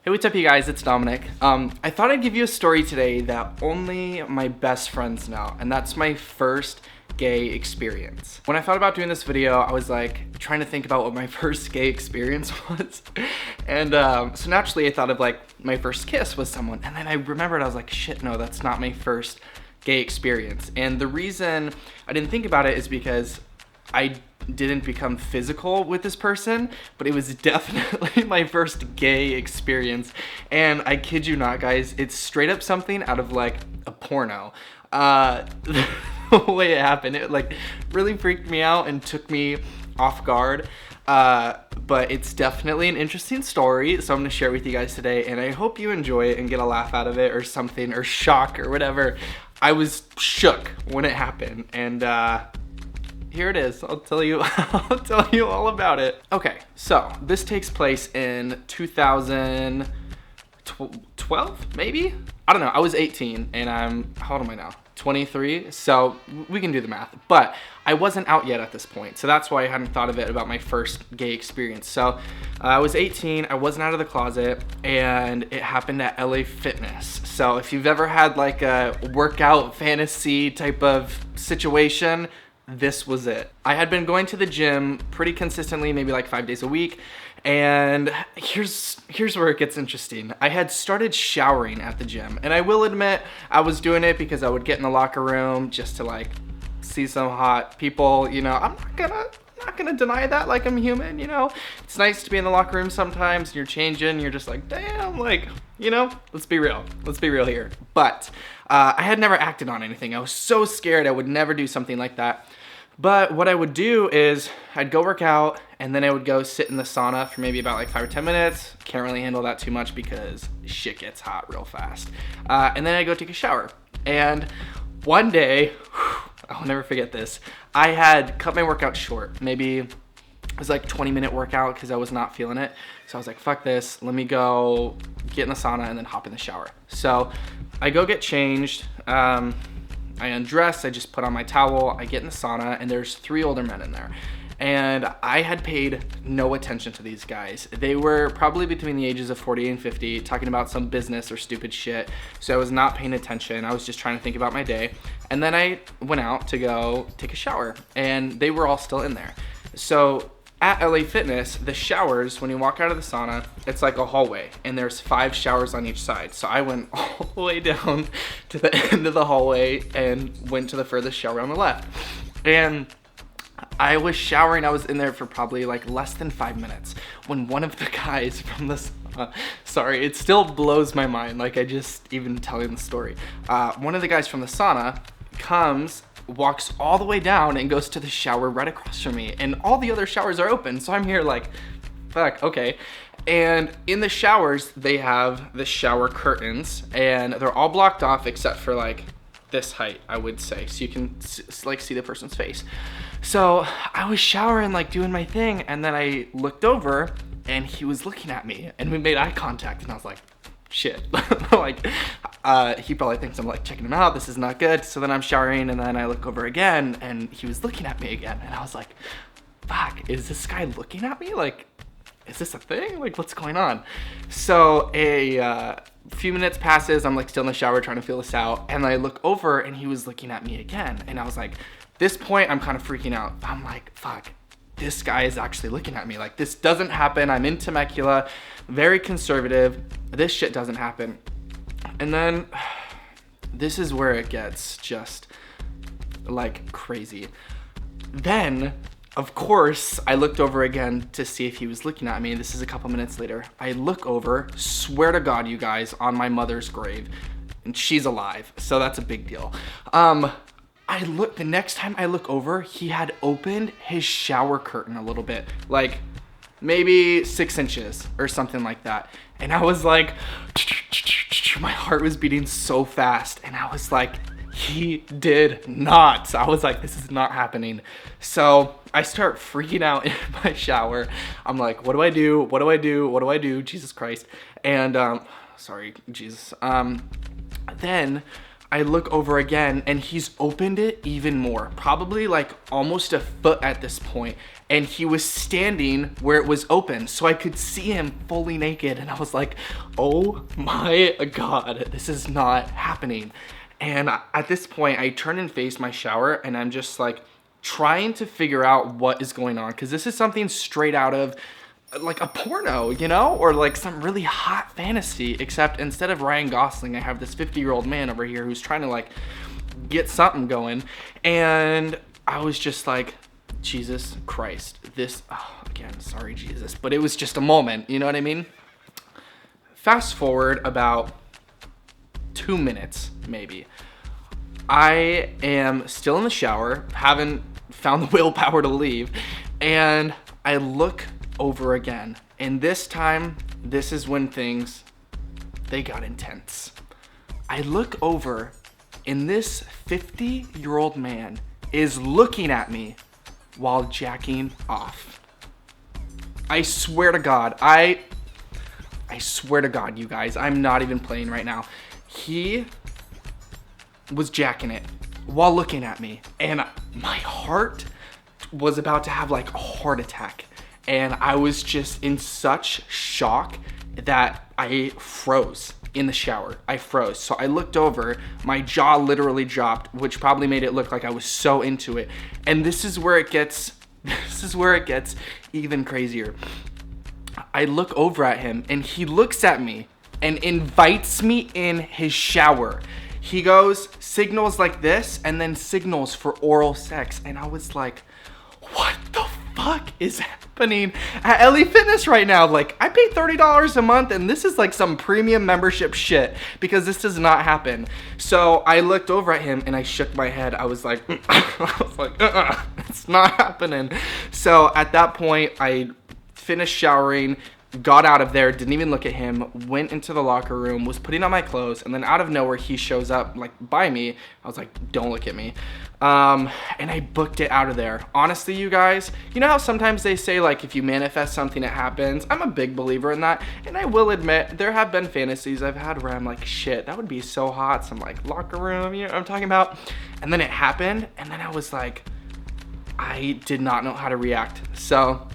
Hey, what's up you guys, it's Dominic. I thought I'd give you a story today that only my best friends know, and that's my first gay experience. When I thought about doing this video, I was like trying to think about what my first gay experience was. And so naturally I thought of like my first kiss with someone, and then I remembered, I was like, shit, no, that's not my first gay experience. And the reason I didn't think about it is because I didn't become physical with this person, but it was definitely my first gay experience. And I kid you not, guys, it's straight up something out of like a porno. The way it happened, it like really freaked me out and took me off guard. But it's definitely an interesting story, so I'm gonna share it with you guys today, and I hope you enjoy it and get a laugh out of it or something, or shock or whatever. I was shook when it happened, and here it is. I'll tell you all about it. Okay, so this takes place in 2012, maybe? I don't know. I was 18 and how old am I now? 23, so we can do the math. But I wasn't out yet at this point, so that's why I hadn't thought of it about my first gay experience. So I was 18, I wasn't out of the closet, and it happened at LA Fitness. So if you've ever had like a workout fantasy type of situation, this was it. I had been going to the gym pretty consistently, maybe like 5 days a week, and here's where it gets interesting. I had started showering at the gym, and I will admit I was doing it because I would get in the locker room just to like see some hot people, you know. I'm not gonna deny that, like, I'm human, you know. It's nice to be in the locker room sometimes and you're changing, you're just like, damn, like, you know, let's be real here. But I had never acted on anything. I was so scared I would never do something like that. But what I would do is I'd go work out, and then I would go sit in the sauna for maybe about like 5 or 10 minutes. Can't really handle that too much because shit gets hot real fast. And then I'd go take a shower. And one day, I'll never forget this, I had cut my workout short. Maybe it was like 20-minute workout because I was not feeling it. So I was like, fuck this, let me go get in the sauna and then hop in the shower. So I go get changed. I undress, I just put on my towel, I get in the sauna, and there's 3 older men in there. And I had paid no attention to these guys. They were probably between the ages of 40 and 50, talking about some business or stupid shit. So I was not paying attention. I was just trying to think about my day. And then I went out to go take a shower, and they were all still in there. So at LA Fitness, the showers, when you walk out of the sauna, it's like a hallway, and there's 5 showers on each side. So I went all the way down to the end of the hallway and went to the furthest shower on the left. And I was showering, I was in there for probably like less than 5 minutes when one of the guys from the sauna, sorry, it still blows my mind, like I just even telling the story. One of the guys from the sauna comes, walks all the way down and goes to the shower right across from me, and all the other showers are open, so I'm here like, fuck, okay. And in the showers, they have the shower curtains, and they're all blocked off except for like this height, I would say, so you can like see the person's face. So I was showering, like doing my thing, and then I looked over and he was looking at me, and we made eye contact, and I was like, shit. Like, he probably thinks I'm like checking him out, this is not good. So then I'm showering, and then I look over again, and he was looking at me again, and I was like, fuck, is this guy looking at me? Like, is this a thing? Like, what's going on? So a few minutes passes, I'm like still in the shower trying to feel this out, and I look over and he was looking at me again, and I was like, this point I'm kind of freaking out. I'm like, fuck, this guy is actually looking at me. Like, this doesn't happen. I'm in Temecula, very conservative. This shit doesn't happen. And then this is where it gets just like crazy. Then, of course, I looked over again to see if he was looking at me. This is a couple minutes later. I look over, swear to God, you guys, on my mother's grave, and she's alive, so that's a big deal. The next time I look over, he had opened his shower curtain a little bit, like maybe 6 inches or something like that. And I was like, my heart was beating so fast, and I was like, he did not. So I was like, this is not happening. So I start freaking out in my shower. I'm like, what do I do? What do I do? What do I do? Jesus Christ. And sorry, Jesus. Then I look over again and he's opened it even more, probably like almost a foot at this point, and he was standing where it was open, so I could see him fully naked, and I was like, oh my God, this is not happening. And at this point, I turn and face my shower, and I'm just like trying to figure out what is going on, because this is something straight out of like a porno, you know, or like some really hot fantasy, except instead of Ryan Gosling, I have this 50-year-old man over here who's trying to like get something going. And I was just like, Jesus Christ, this, oh, again, sorry, Jesus, but it was just a moment, you know what I mean? Fast forward about 2 minutes, maybe. I am still in the shower, haven't found the willpower to leave, and I look over again, and this time, this is when things, they got intense. I look over, and this 50-year-old man is looking at me while jacking off. I swear to God, I swear to God, you guys, I'm not even playing right now. He was jacking it while looking at me, and my heart was about to have like a heart attack. And I was just in such shock that I froze in the shower. I froze. So I looked over, my jaw literally dropped, which probably made it look like I was so into it. And this is where it gets even crazier. I look over at him, and he looks at me and invites me in his shower. He goes, signals like this, and then signals for oral sex. And I was like, what the fuck is happening at LA Fitness right now? Like, I pay $30 a month, and this is like some premium membership shit, because this does not happen. So I looked over at him and I shook my head. I was like, it's not happening. So at that point, I finished showering, got out of there, didn't even look at him, went into the locker room, was putting on my clothes, and then out of nowhere he shows up like by me. I was like, don't look at me. And I booked it out of there. Honestly, you guys, you know how sometimes they say like if you manifest something, it happens? I'm a big believer in that, and I will admit there have been fantasies I've had where I'm like, shit, that would be so hot, some like locker room, you know what I'm talking about? And then it happened, and then I was like, I did not know how to react. So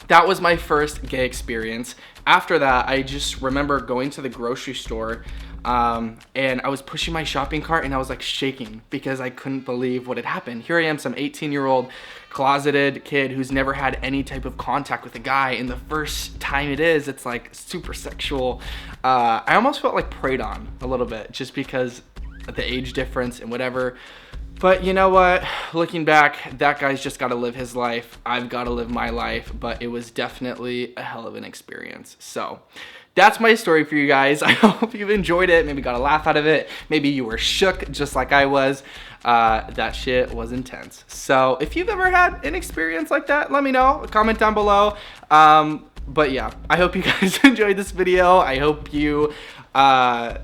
that was my first gay experience. After that, I just remember going to the grocery store, and I was pushing my shopping cart, and I was like shaking because I couldn't believe what had happened. Here I am, some 18-year-old closeted kid who's never had any type of contact with a guy, and the first time it's like super sexual. I almost felt like preyed on a little bit just because of the age difference and whatever. But you know what? Looking back, that guy's just got to live his life. I've got to live my life, but it was definitely a hell of an experience. So that's my story for you guys. I hope you've enjoyed it. Maybe got a laugh out of it. Maybe you were shook just like I was. That shit was intense. So if you've ever had an experience like that, let me know. Comment down below. But yeah, I hope you guys enjoyed this video. I hope you... I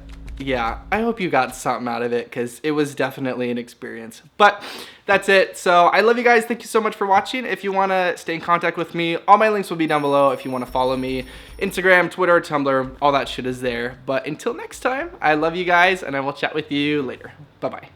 hope you got something out of it, because it was definitely an experience. But that's it. So I love you guys. Thank you so much for watching. If you want to stay in contact with me, all my links will be down below. If you want to follow me, Instagram, Twitter, Tumblr, all that shit is there. But until next time, I love you guys, and I will chat with you later. Bye-bye.